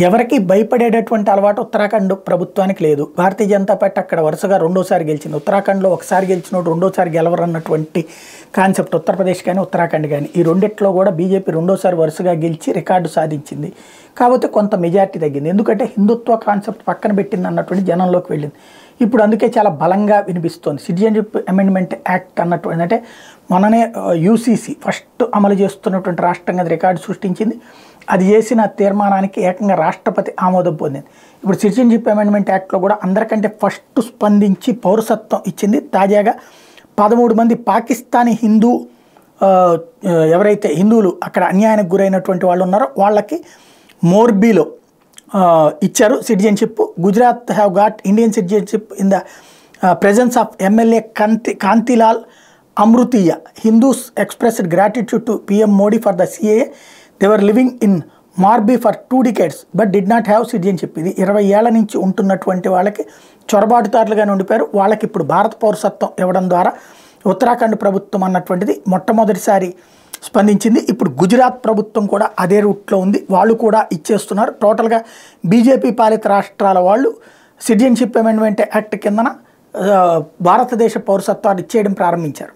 ఎవరికి భయపడేటటువంటి అలవాటు ఉత్తరాఖండ్ ప్రభుత్వానికి లేదు. భారతీయ జనతా పార్టీ అక్కడ వరుసగా రెండోసారి గెలిచింది. ఉత్తరాఖండ్లో ఒకసారి గెలిచినోడు రెండోసారి గెలవరన్నటువంటి కాన్సెప్ట్ ఉత్తరప్రదేశ్ కానీ ఉత్తరాఖండ్ కానీ ఈ రెండిట్లో కూడా బీజేపీ రెండోసారి వరుసగా గెలిచి రికార్డు సాధించింది. కాకపోతే కొంత మెజార్టీ తగ్గింది. ఎందుకంటే హిందుత్వ కాన్సెప్ట్ పక్కన పెట్టింది అన్నటువంటి జనంలోకి వెళ్ళింది. ఇప్పుడు అందుకే చాలా బలంగా వినిపిస్తోంది. సిటిజన్షిప్ అమెండ్మెంట్ యాక్ట్ అన్నటువంటి అంటే మననే యూసీసీ ఫస్ట్ అమలు చేస్తున్నటువంటి రాష్ట్రంగా రికార్డు సృష్టించింది. అది చేసిన తీర్మానానికి ఏకంగా రాష్ట్రపతి ఆమోదం పొందింది. ఇప్పుడు సిటిజన్షిప్ అమెండ్మెంట్ యాక్ట్లో కూడా అందరికంటే ఫస్ట్ స్పందించి పౌరసత్వం ఇచ్చింది. తాజాగా 13 మంది పాకిస్తానీ హిందూ ఎవరైతే హిందువులు అక్కడ అన్యాయానికి గురైనటువంటి వాళ్ళు ఉన్నారో వాళ్ళకి మోర్బీలో ఇచ్చారు citizenship. Gujarat have got Indian citizenship in the presence of MLA Kantilal Amrutiya. Hindus expressed gratitude to PM Modi for the CAA. They were living in Morbi for 2 decades but did not have citizenship. ఇది 20 ఏళ్ల నుంచి ఉంటున్నటువంటి వాళ్ళకి చొరబాటుదారులుగానే ఉండిపోయారు. వాళ్ళకి ఇప్పుడు భారత పౌరసత్వం ఇవ్వడం ద్వారా ఉత్తరాఖండ్ ప్రభుత్వం అన్నటువంటిది మొట్టమొదటిసారి స్పందించింది. ఇప్పుడు గుజరాత్ ప్రభుత్వం కూడా అదే రూట్లో ఉంది. వాళ్ళు కూడా ఇచ్చేస్తున్నారు. టోటల్గా బీజేపీ పాలిత రాష్ట్రాల వాళ్ళు సిటిజన్షిప్ అమెండ్మెంట్ యాక్ట్ కిందన భారతదేశ పౌరసత్వాన్ని ఇచ్చేయడం ప్రారంభించారు.